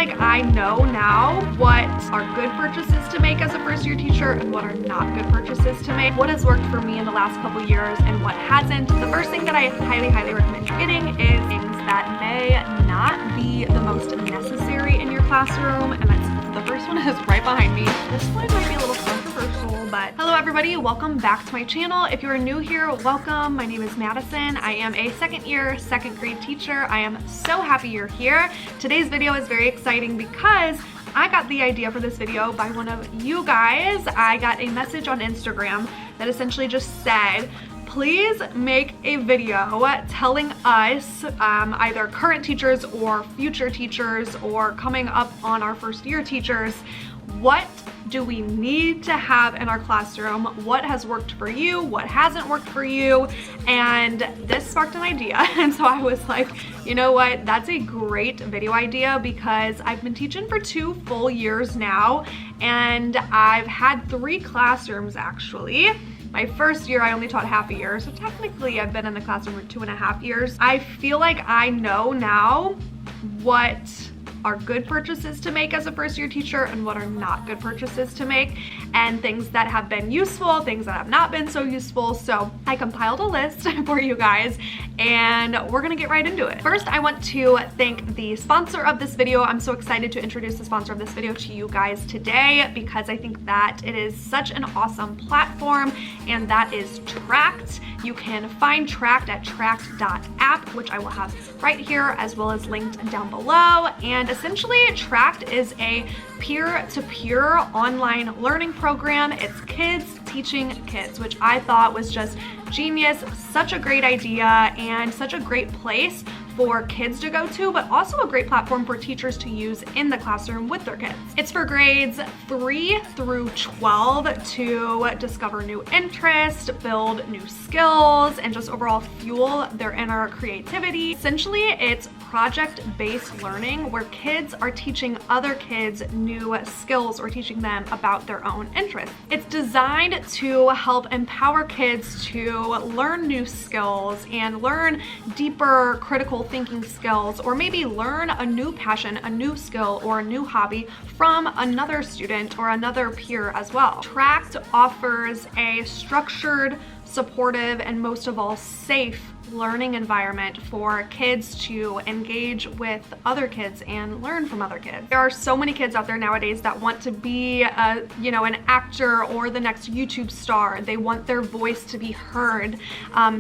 like I know now what are good purchases to make as a first year teacher and what are not good purchases to make, what has worked for me in the last couple years and what hasn't. The first thing that I highly recommend getting is things that may not be the most necessary in your classroom, and that's the first one is right behind me. This one might be a little controversial, but hello everybody, welcome back to my channel. If you are new here, welcome. My name is Madison. I am a second year, second grade teacher. I am so happy you're here. Today's video is very exciting because I got the idea for this video by one of you guys. I got a message on Instagram that essentially just said, please make a video telling us, either current teachers or future teachers or coming up on our first year teachers, what do we need to have in our classroom? What has worked for you? What hasn't worked for you? And this sparked an idea. And so I was like, you know what? That's a great video idea because I've been teaching for 2 full years now, and I've had 3 classrooms actually. My first year, I only taught half a year, so technically I've been in the classroom for 2.5 years. I feel like I know now what are good purchases to make as a first year teacher and what are not good purchases to make, and things that have been useful, things that have not been so useful. So I compiled a list for you guys and we're gonna get right into it. First, I want to thank the sponsor of this video. I'm so excited to introduce the sponsor of this video to you guys today because I think that it is such an awesome platform, and that is Tract. You can find Tract at tract.app, which I will have right here as well as linked down below. And essentially, Tract is a peer-to-peer online learning program. It's kids teaching kids, which I thought was just genius. Such a great idea and such a great place for kids to go to, but also a great platform for teachers to use in the classroom with their kids. It's for grades 3 through 12 to discover new interests, build new skills, and just overall fuel their inner creativity. Essentially, it's project-based learning where kids are teaching other kids new skills or teaching them about their own interests. It's designed to help empower kids to learn new skills and learn deeper critical thinking skills, or maybe learn a new passion, a new skill, or a new hobby from another student or another peer as well. Tract offers a structured, supportive, and most of all, safe learning environment for kids to engage with other kids and learn from other kids. There are so many kids out there nowadays that want to be an actor or the next YouTube star. They want their voice to be heard.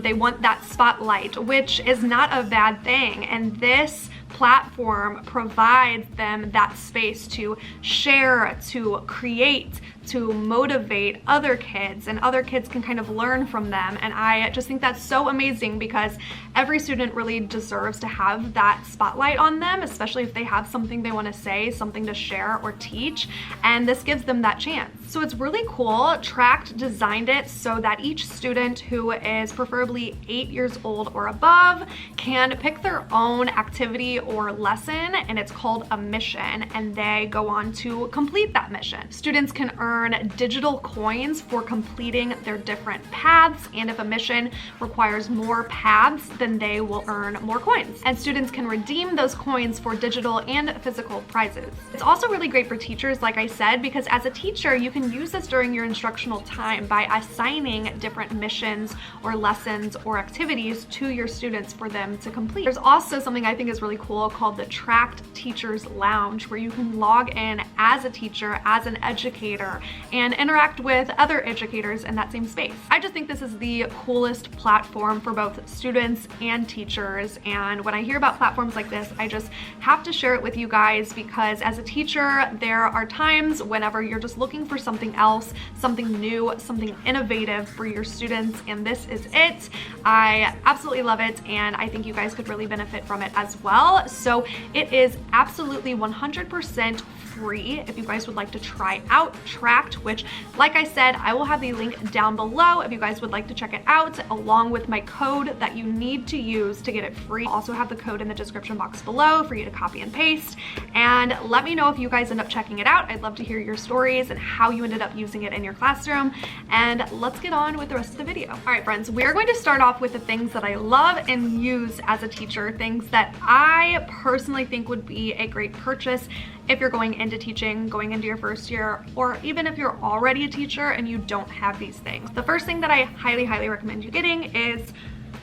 They want that spotlight, which is not a bad thing. And this platform provides them that space to share, to create, to motivate other kids, and other kids can kind of learn from them. And I just think that's so amazing because every student really deserves to have that spotlight on them, especially if they have something they want to say, something to share or teach, and this gives them that chance. So it's really cool. Tract designed it so that each student who is preferably 8 years old or above can pick their own activity or lesson, and it's called a mission, and they go on to complete that mission. Students can earn digital coins for completing their different paths, and if a mission requires more paths, then they will earn more coins. And students can redeem those coins for digital and physical prizes. It's also really great for teachers, like I said, because as a teacher, you can use this during your instructional time by assigning different missions or lessons or activities to your students for them to complete. There's also something I think is really cool called the Tract Teachers Lounge, where you can log in as a teacher, as an educator, and interact with other educators in that same space. I just think this is the coolest platform for both students and teachers, and when I hear about platforms like this, I just have to share it with you guys because as a teacher, there are times whenever you're just looking for something else, something new, something innovative for your students, and this is it. I absolutely love it, and I think you guys could really benefit from it as well. So it is absolutely 100% free if you guys would like to try out Tract, which, like I said, I will have the link down below if you guys would like to check it out, along with my code that you need to use to get it free. I'll also have the code in the description box below for you to copy and paste. And let me know if you guys end up checking it out. I'd love to hear your stories and how you ended up using it in your classroom. And let's get on with the rest of the video. All right, friends, we are going to start off with the things that I love and use as a teacher, things that I personally think would be a great purchase if you're going into teaching, going into your first year, or even if you're already a teacher and you don't have these things. The first thing that I highly, highly recommend you getting is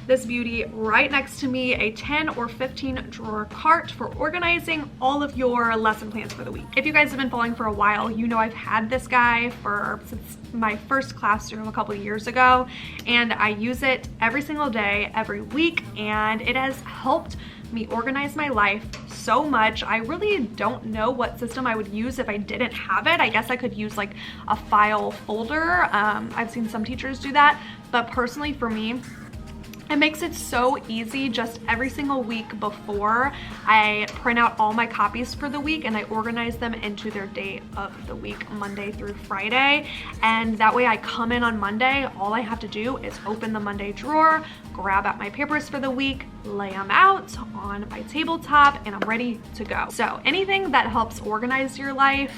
this beauty right next to me, a 10 or 15 drawer cart for organizing all of your lesson plans for the week. If you guys have been following for a while, you know I've had this guy since my first classroom a couple of years ago, and I use it every single day, every week, and it has helped me organize my life so much. I really don't know what system I would use if I didn't have it. I guess I could use like a file folder. I've seen some teachers do that, but personally for me, it makes it so easy. Just every single week before, I print out all my copies for the week and I organize them into their day of the week, Monday through Friday. And that way I come in on Monday, all I have to do is open the Monday drawer, grab out my papers for the week, lay them out on my tabletop, and I'm ready to go. So anything that helps organize your life,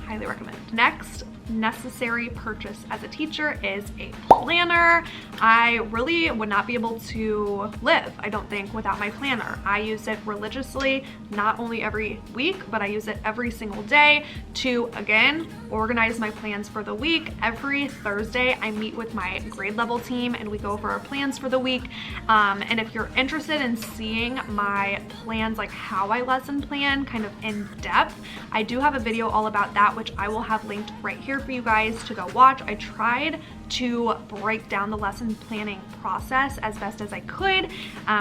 highly recommend. Next necessary purchase as a teacher is a planner. I really would not be able to live, I don't think, without my planner. I use it religiously, not only every week, but I use it every single day to, again, organize my plans for the week. Every Thursday, I meet with my grade level team and we go over our plans for the week. And if you're interested in seeing my plans, like how I lesson plan kind of in depth, I do have a video all about that, which I will have linked right here for you guys to go watch. I tried to break down the lesson planning process as best as I could,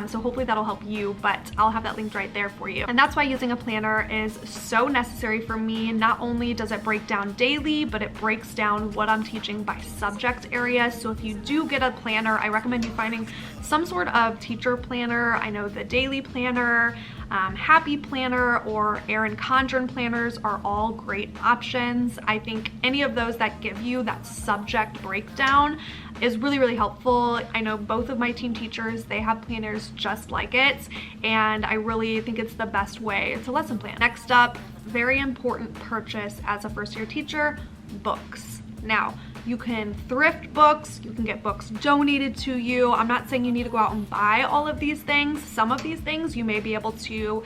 so hopefully that'll help you, but I'll have that linked right there for you. And that's why using a planner is so necessary for me. Not only does it break down daily, but it breaks down what I'm teaching by subject area. So if you do get a planner, I recommend you finding some sort of teacher planner. I know the Daily Planner, Happy Planner, or Erin Condren planners are all great options. I think any of those that give you that subject breakdown is really, really helpful. I know both of my team teachers, they have planners just like it, and I really think it's the best way to lesson plan. Next up, very important purchase as a first year teacher, books. Now, you can thrift books, you can get books donated to you. I'm not saying you need to go out and buy all of these things. Some of these things you may be able to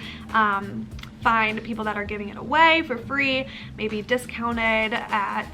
find people that are giving it away for free, maybe discounted at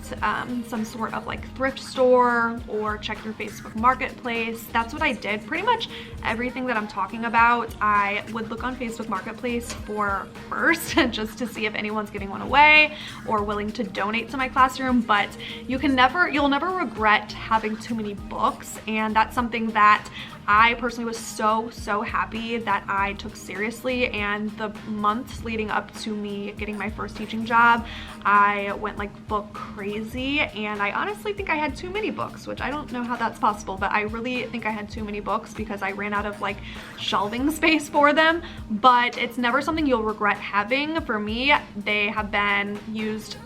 some sort of like thrift store, or check your Facebook Marketplace. That's what I did. Pretty much everything that I'm talking about, I would look on Facebook Marketplace for first, just to see if anyone's giving one away or willing to donate to my classroom. But you'll never regret having too many books, and that's something that I personally was so happy that I took seriously. And the months leading up to me getting my first teaching job, I went like book crazy, and I honestly think I had too many books, which I don't know how that's possible, but I really think I had too many books because I ran out of like shelving space for them. But it's never something you'll regret having. For me, they have been used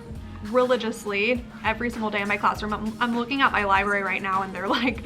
religiously every single day in my classroom. I'm looking at my library right now and they're like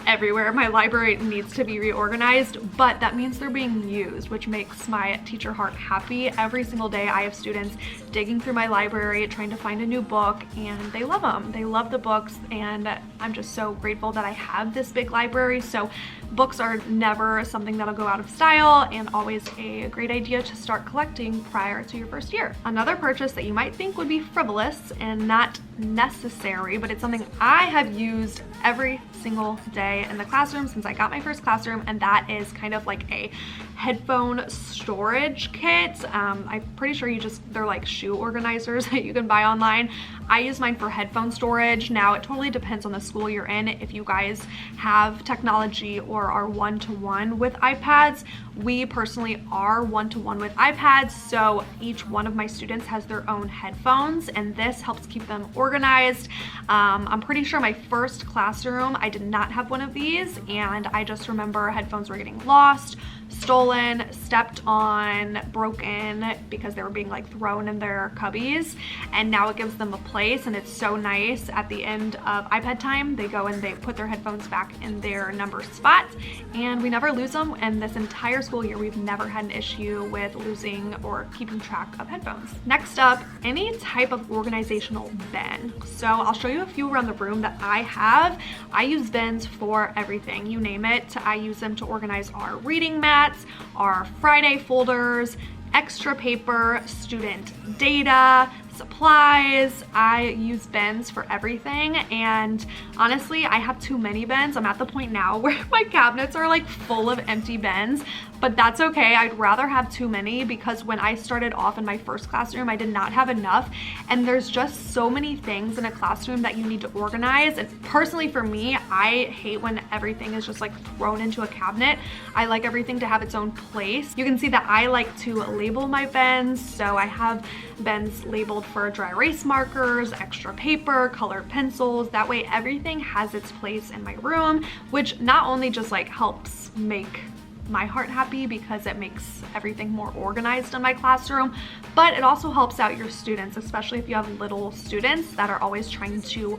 everywhere. My library needs to be reorganized, but that means they're being used, which makes my teacher heart happy. Every single day I have students digging through my library trying to find a new book, and they love them. They love the books, and I'm just so grateful that I have this big library. So books are never something that'll go out of style, and always a great idea to start collecting prior to your first year. Another purchase that you might think would be frivolous and not necessary, but it's something I have used every single day in the classroom since I got my first classroom, and that is kind of like a headphone storage kit. I'm pretty sure they're like shoe organizers that you can buy online. I use mine for headphone storage. Now, it totally depends on the school you're in. If you guys have technology or or are one-to-one with iPads. We personally are one-to-one with iPads, so each one of my students has their own headphones, and this helps keep them organized. I'm pretty sure my first classroom, I did not have one of these, and I just remember headphones were getting lost, stolen, stepped on, broken because they were being like thrown in their cubbies, and now it gives them a place, and it's so nice. At the end of iPad time, they go and they put their headphones back in their number spot, and we never lose them. And this entire school year, we've never had an issue with losing or keeping track of headphones. Next up, any type of organizational bin. So I'll show you a few around the room that I have. I use bins for everything, you name it. I use them to organize our reading mats, our Friday folders, extra paper, student data, supplies. I use bins for everything, and honestly, I have too many bins. I'm at the point now where my cabinets are like full of empty bins, but that's okay. I'd rather have too many, because when I started off in my first classroom, I did not have enough, and there's just so many things in a classroom that you need to organize. And personally for me, I hate when everything is just like thrown into a cabinet. I like everything to have its own place. You can see that I like to label my bins, so I have bins labeled for dry erase markers, extra paper, colored pencils. That way everything has its place in my room, which not only just like helps make my heart happy because it makes everything more organized in my classroom, but it also helps out your students, especially if you have little students that are always trying to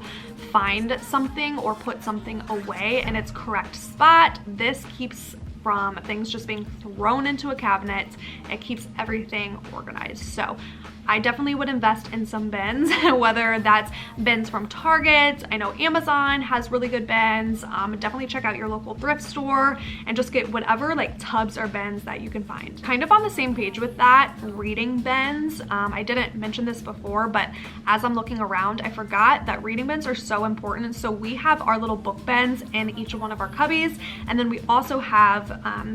find something or put something away in its correct spot. This keeps from things just being thrown into a cabinet. It keeps everything organized. So I definitely would invest in some bins, whether that's bins from Target. I know Amazon has really good bins. Definitely check out your local thrift store and just get whatever like tubs or bins that you can find. Kind of on the same page with that, reading bins. I didn't mention this before, but as I'm looking around, I forgot that reading bins are so important. So we have our little book bins in each one of our cubbies, and then we also have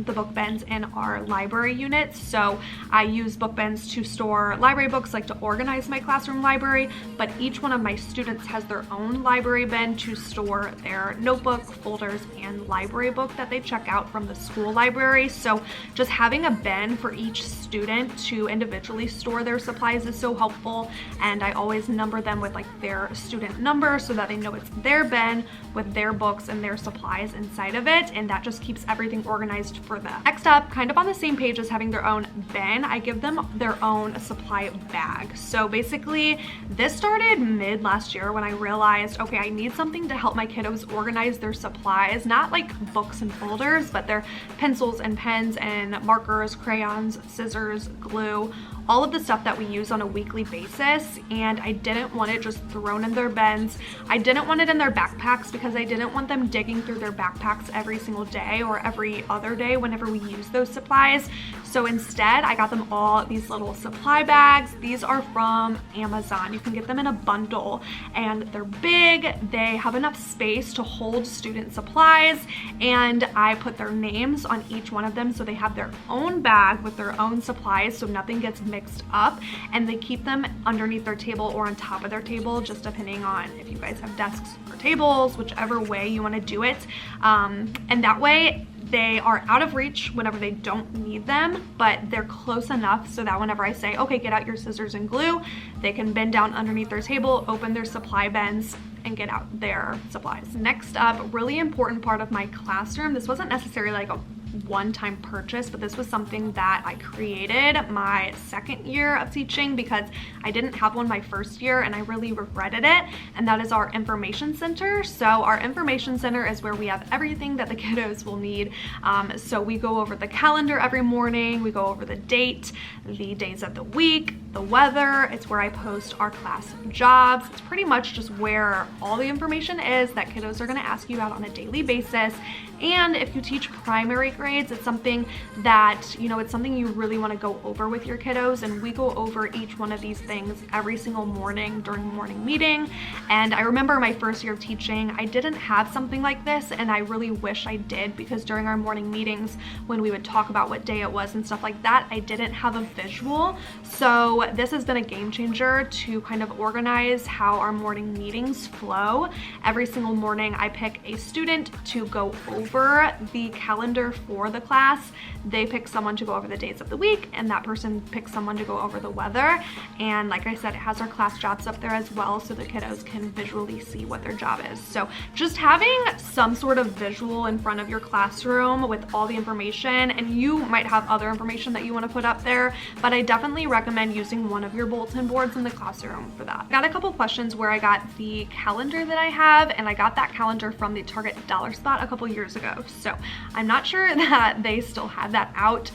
the book bins in our library units. So I use book bins to store library books, like to organize my classroom library, but each one of my students has their own library bin to store their notebook, folders, and library book that they check out from the school library. So just having a bin for each student to individually store their supplies is so helpful, and I always number them with like their student number so that they know it's their bin with their books and their supplies inside of it, and that just keeps everything organized for them. Next up, kind of on the same page as having their own bin, I give them their own supply bag. So basically, this started mid last year when I realized, okay, I need something to help my kiddos organize their supplies, not like books and folders, but their pencils and pens and markers, crayons, scissors, glue, all of the stuff that we use on a weekly basis. And I didn't want it just thrown in their bins. I didn't want it in their backpacks because I didn't want them digging through their backpacks every single day or every other day whenever we use those supplies. So instead, I got them all these little supply bags. These are from Amazon. You can get them in a bundle, and they're big. They have enough space to hold student supplies, and I put their names on each one of them so they have their own bag with their own supplies so nothing gets mixed up, and they keep them underneath their table or on top of their table, just depending on if you guys have desks or tables, whichever way you want to do it. And that way they are out of reach whenever they don't need them, but they're close enough so that whenever I say, okay, get out your scissors and glue, they can bend down underneath their table, open their supply bins, and get out their supplies. Next up, really important part of my classroom. This wasn't necessarily like a one-time purchase, but this was something that I created my second year of teaching because I didn't have one my first year and I really regretted it, and that is our information center. So our information center is where we have everything that the kiddos will need. So we go over the calendar every morning, we go over the date, the days of the week, the weather. It's where I post our class jobs. It's pretty much just where all the information is that kiddos are going to ask you about on a daily basis. And if you teach primary grades, it's something that, it's something you really want to go over with your kiddos, and we go over each one of these things every single morning during morning meeting. And I remember my first year of teaching, I didn't have something like this, and I really wish I did, because during our morning meetings when we would talk about what day it was and stuff like that, I didn't have a visual. So this has been a game changer to kind of organize how our morning meetings flow. Every single morning I pick a student to go over the calendar for the class. They pick someone to go over the days of the week, and that person picks someone to go over the weather. And like I said, it has our class jobs up there as well, so the kiddos can visually see what their job is. So just having some sort of visual in front of your classroom with all the information, and you might have other information that you want to put up there, but I definitely recommend using one of your bulletin boards in the classroom for that. I got a couple questions where I got the calendar that I have, and I got that calendar from the Target Dollar Spot a couple years ago. So I'm not sure that they still have that out,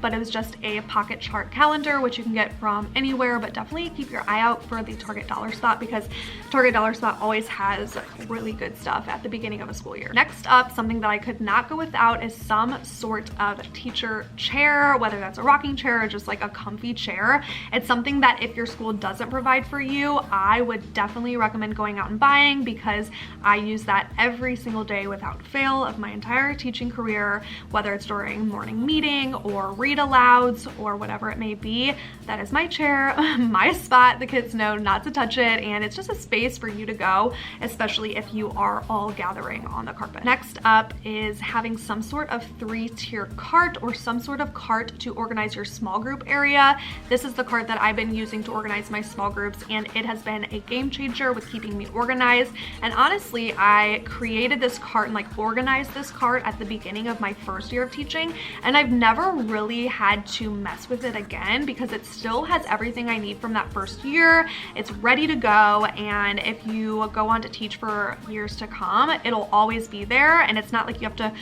but it was just a pocket chart calendar, which you can get from anywhere, but definitely keep your eye out for the Target Dollar Spot because Target Dollar Spot always has really good stuff at the beginning of a school year. Next up, something that I could not go without is some sort of teacher chair, whether that's a rocking chair or just like a comfy chair. It's something that if your school doesn't provide for you, I would definitely recommend going out and buying, because I use that every single day without fail of my entire teaching career, whether it's during morning meeting or read alouds or whatever it may be. That is my chair, my spot. The kids know not to touch it, and it's just a space for you to go, especially if you are all gathering on the carpet. Next up is having some sort of 3-tier cart or some sort of cart to organize your small group area. This is the cart that I've been using to organize my small groups, and it has been a game changer with keeping me organized. And honestly, I created this cart and like organized this cart at the beginning of my first year of teaching, and I've never really had to mess with it again because it still has everything I need from that first year. It's ready to go, and if you go on to teach for years to come, it'll always be there, and it's not like you have to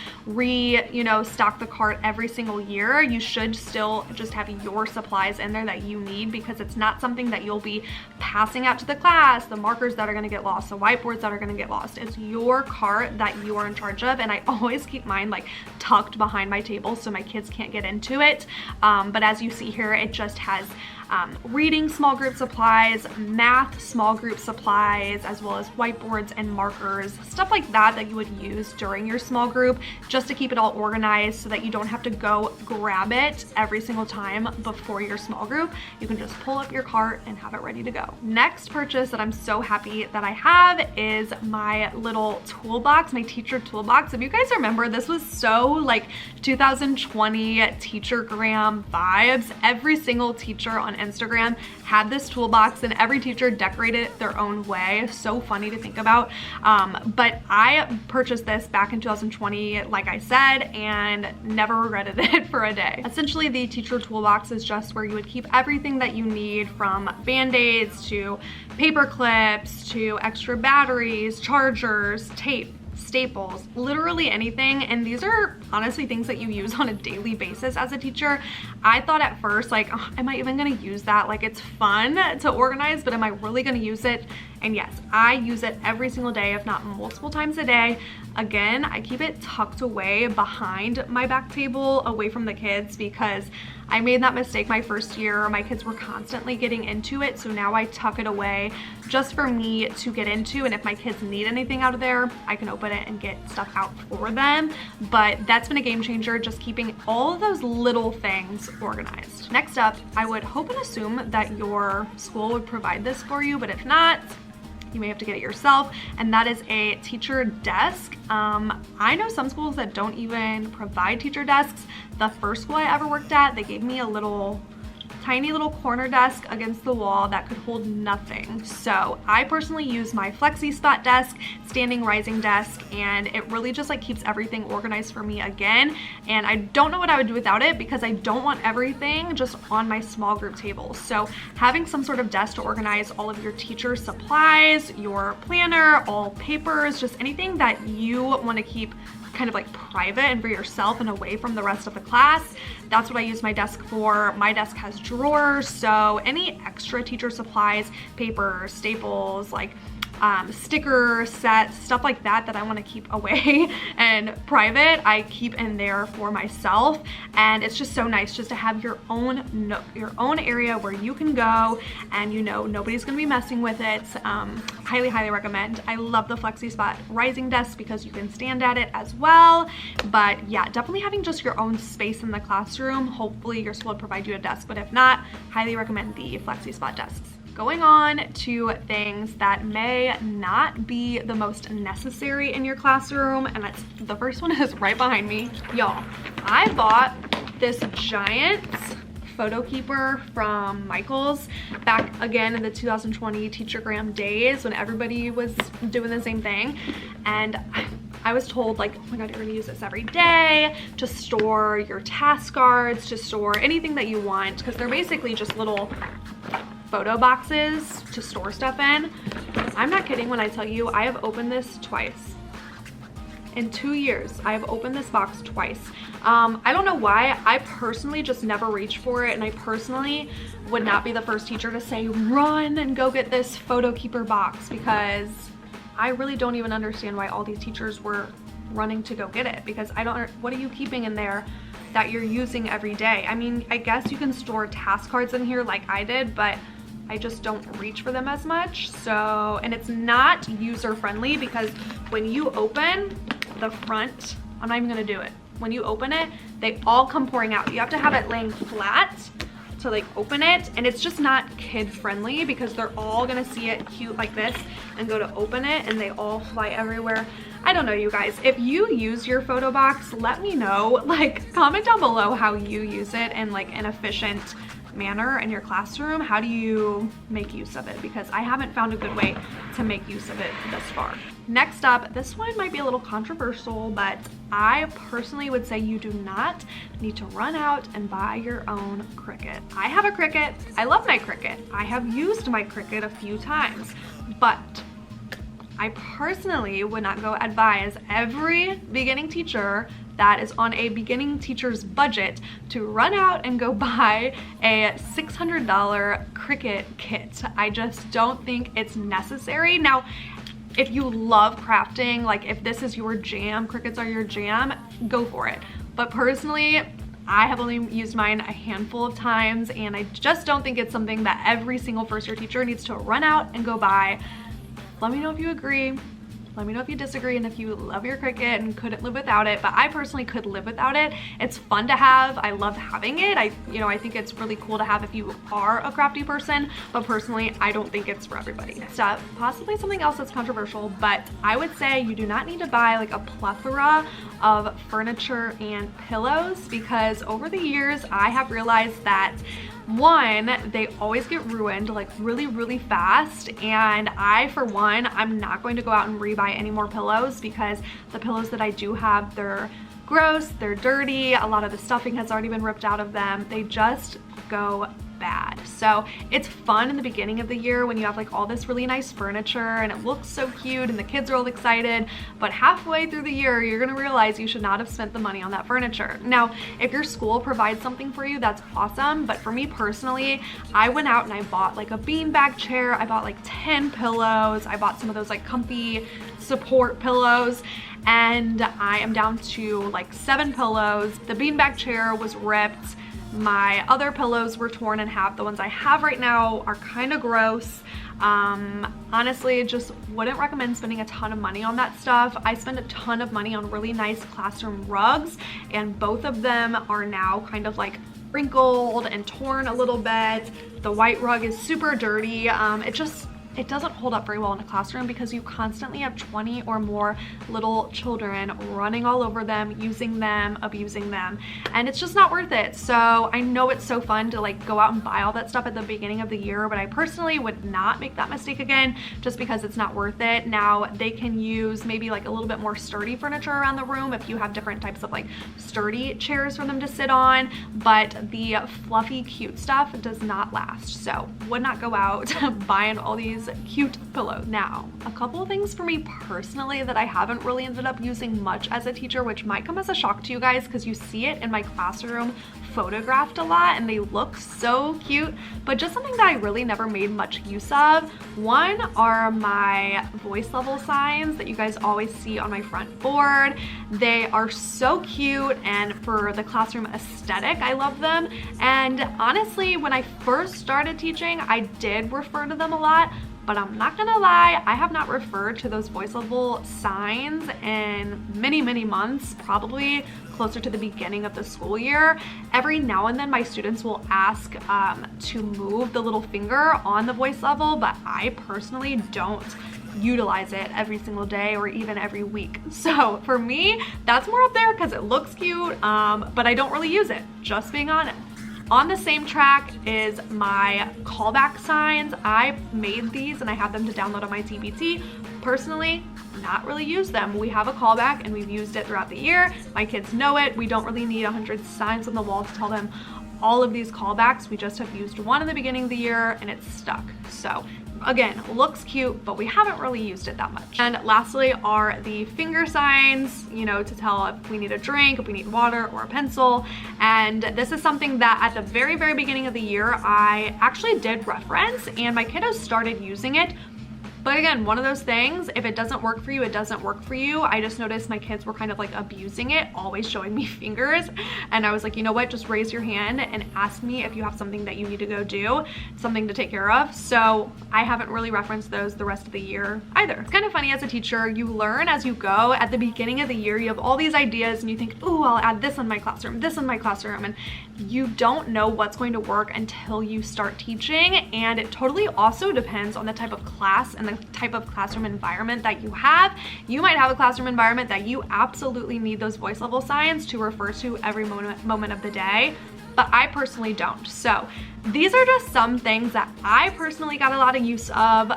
stock the cart every single year. You should still just have your supplies in there that you need, because it's not something that you'll be passing out to the class, the markers that are going to get lost, the whiteboards that are going to get lost. It's your cart that you are in charge of, and I always keep mine like tucked behind my table so my kids can't get into it. But as you see here, it just has reading small group supplies, math small group supplies, as well as whiteboards and markers, stuff like that that you would use during your small group, just to keep it all organized so that you don't have to go grab it every single time before your small group. You can just pull up your cart and have it ready to go. Next purchase that I'm so happy that I have is my little toolbox, my teacher toolbox. If you guys remember, this was so like 2020 teachergram vibes. Every single teacher on Instagram had this toolbox, and every teacher decorated it their own way. So funny to think about. But I purchased this back in 2020, like I said, and never regretted it for a day. Essentially, the teacher toolbox is just where you would keep everything that you need, from band-aids to paper clips to extra batteries, chargers, tape, staples, literally anything. And these are honestly things that you use on a daily basis as a teacher. I thought at first, like, oh, am I even gonna use that? Like, it's fun to organize, but am I really gonna use it? And yes, I use it every single day, if not multiple times a day. Again, I keep it tucked away behind my back table, away from the kids, because I made that mistake my first year. My kids were constantly getting into it, so now I tuck it away just for me to get into, and if my kids need anything out of there, I can open it and get stuff out for them. But that's been a game changer, just keeping all of those little things organized. Next up, I would hope and assume that your school would provide this for you, but if not, you may have to get it yourself, and that is a teacher desk. I know some schools that don't even provide teacher desks. The first school I ever worked at, they gave me a tiny little corner desk against the wall that could hold nothing. So I personally use my Flexi Spot desk, standing rising desk, and it really just like keeps everything organized for me again. And I don't know what I would do without it, because I don't want everything just on my small group table. So having some sort of desk to organize all of your teacher supplies, your planner, all papers, just anything that you want to keep kind of like private and for yourself and away from the rest of the class. That's what I use my desk for. My desk has drawers, so any extra teacher supplies, paper, staples, like sticker sets, stuff like that I want to keep away and private, I keep in there for myself. And it's just so nice just to have your own area where you can go and you know nobody's gonna be messing with it. Highly recommend. I love the FlexiSpot rising desk because you can stand at it as well. But yeah, definitely having just your own space in the classroom. Hopefully your school will provide you a desk, but if not, highly recommend the FlexiSpot desks. Going on to things that may not be the most necessary in your classroom, and that's the first one is right behind me. Y'all, I bought this giant photo keeper from Michaels back again in the 2020 Teachergram days when everybody was doing the same thing. And I was told like, oh my God, you're gonna use this every day to store your task cards, to store anything that you want, because they're basically just little photo boxes to store stuff in. I'm not kidding when I tell you I have opened this twice. In 2 years, I have opened this box twice. I don't know why. I personally just never reach for it, and I personally would not be the first teacher to say, run and go get this photo keeper box, because I really don't even understand why all these teachers were running to go get it, because what are you keeping in there that you're using every day? I mean, I guess you can store task cards in here like I did, but I just don't reach for them as much. So, and it's not user friendly because when you open the front, I'm not even gonna do it. When you open it, they all come pouring out. You have to have it laying flat to like open it, and it's just not kid friendly because they're all gonna see it cute like this and go to open it and they all fly everywhere. I don't know, you guys. If you use your photo box, let me know. Like, comment down below how you use it in like an efficient manner in your classroom. How do you make use of it? Because I haven't found a good way to make use of it thus far. Next up, this one might be a little controversial, but I personally would say you do not need to run out and buy your own Cricut. I have a Cricut. I love my Cricut. I have used my Cricut a few times, but I personally would not go advise every beginning teacher that is on a beginning teacher's budget to run out and go buy a $600 Cricut kit. I just don't think it's necessary. Now, if you love crafting, like if this is your jam, Cricuts are your jam, go for it. But personally, I have only used mine a handful of times, and I just don't think it's something that every single first year teacher needs to run out and go buy. Let me know if you agree. Let me know if you disagree and if you love your Cricut and couldn't live without it, but I personally could live without it. It's fun to have. I love having it. I think it's really cool to have if you are a crafty person, but personally, I don't think it's for everybody. Next up, possibly something else that's controversial, but I would say you do not need to buy like a plethora of furniture and pillows, because over the years, I have realized that one, they always get ruined like really fast, and I, for one, I'm not going to go out and rebuy any more pillows because the pillows that I do have, they're gross, they're dirty, a lot of the stuffing has already been ripped out of them. They just go bad. So it's fun in the beginning of the year when you have like all this really nice furniture and it looks so cute and the kids are all excited, but halfway through the year you're gonna realize you should not have spent the money on that furniture. Now, if your school provides something for you, that's awesome, but for me personally, I went out and I bought like a beanbag chair, I bought like 10 pillows, I bought some of those like comfy support pillows, and I am down to like 7 pillows. The beanbag chair was ripped. My other pillows were torn in half. The ones I have right now are kind of gross. Honestly, just wouldn't recommend spending a ton of money on that stuff. I spend a ton of money on really nice classroom rugs, and both of them are now kind of like wrinkled and torn a little bit. The white rug is super dirty. It doesn't hold up very well in a classroom because you constantly have 20 or more little children running all over them, using them, abusing them, and it's just not worth it. So I know it's so fun to like go out and buy all that stuff at the beginning of the year, but I personally would not make that mistake again just because it's not worth it. Now, they can use maybe like a little bit more sturdy furniture around the room if you have different types of like sturdy chairs for them to sit on, but the fluffy, cute stuff does not last. So would not go out buying all these these cute pillows. Now, a couple of things for me personally that I haven't really ended up using much as a teacher, which might come as a shock to you guys because you see it in my classroom photographed a lot and they look so cute, but just something that I really never made much use of. One are my voice level signs that you guys always see on my front board. They are so cute, and for the classroom aesthetic, I love them. And honestly, when I first started teaching, I did refer to them a lot, but I'm not gonna lie, I have not referred to those voice level signs in many, many months, probably closer to the beginning of the school year. Every now and then my students will ask to move the little finger on the voice level, but I personally don't utilize it every single day or even every week. So for me, that's more up there because it looks cute, but I don't really use it, just being honest. On the same track is my callback signs. I made these and I have them to download on my TPT. Personally, not really use them. We have a callback and we've used it throughout the year. My kids know it. We don't really need 100 signs on the wall to tell them all of these callbacks. We just have used one in the beginning of the year and it's stuck. So again, looks cute, but we haven't really used it that much. And lastly are the finger signs, you know, to tell if we need a drink, if we need water or a pencil. And this is something that at the very, very beginning of the year, I actually did reference and my kiddos started using it. But again, one of those things, if it doesn't work for you, it doesn't work for you. I just noticed my kids were kind of like abusing it, always showing me fingers. And I was like, you know what, just raise your hand and ask me if you have something that you need to go do, something to take care of. So I haven't really referenced those the rest of the year either. It's kind of funny as a teacher, you learn as you go. At the beginning of the year, you have all these ideas and you think, ooh, I'll add this in my classroom, this in my classroom. And you don't know what's going to work until you start teaching. And it totally also depends on the type of class and the type of classroom environment that you have. You might have a classroom environment that you absolutely need those voice level signs to refer to every moment of the day, but I personally don't. So these are just some things that I personally got a lot of use of,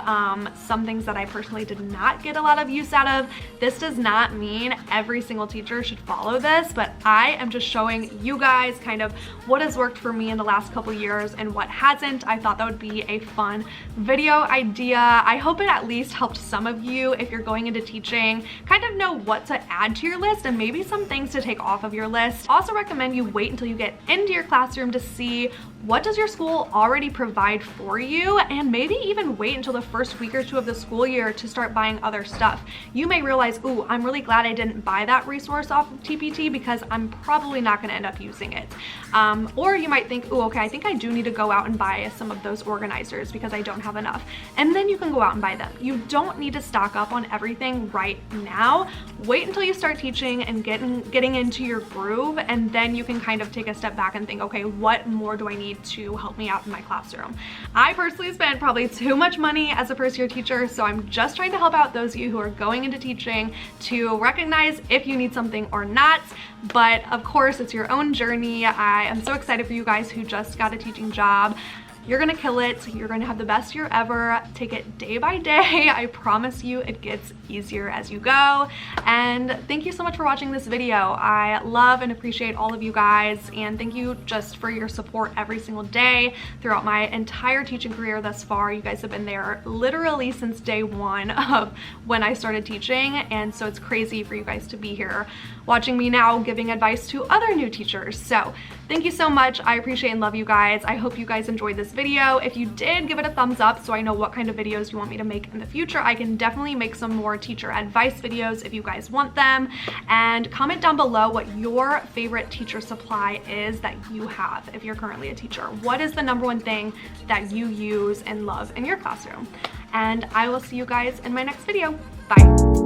some things that I personally did not get a lot of use out of. This does not mean every single teacher should follow this, but I am just showing you guys kind of what has worked for me in the last couple years and what hasn't. I thought that would be a fun video idea. I hope it at least helped some of you, if you're going into teaching, kind of know what to add to your list and maybe some things to take off of your list. Also recommend you wait until you get into your classroom to see what does your school already provide for you, and maybe even wait until the first week or two of the school year to start buying other stuff. You may realize, ooh, I'm really glad I didn't buy that resource off of TPT because I'm probably not gonna end up using it. Or you might think, ooh, okay, I think I do need to go out and buy some of those organizers because I don't have enough. And then you can go out and buy them. You don't need to stock up on everything right now. Wait until you start teaching and getting into your groove, and then you can kind of take a step back and think, okay, what more do I need to help me out in my classroom? I personally spent probably too much money as a first year teacher, so I'm just trying to help out those of you who are going into teaching to recognize if you need something or not. But of course, it's your own journey. I am so excited for you guys who just got a teaching job. You're gonna kill it. You're gonna have the best year ever. Take it day by day. I promise you it gets easier as you go. And thank you so much for watching this video. I love and appreciate all of you guys, and thank you just for your support every single day throughout my entire teaching career thus far. You guys have been there literally since day one of when I started teaching, and so it's crazy for you guys to be here watching me now giving advice to other new teachers. So thank you so much. I appreciate and love you guys. I hope you guys enjoyed this video. If you did, give it a thumbs up so I know what kind of videos you want me to make in the future. I can definitely make some more teacher advice videos if you guys want them. And comment down below what your favorite teacher supply is that you have if you're currently a teacher. What is the #1 thing that you use and love in your classroom? And I will see you guys in my next video. Bye.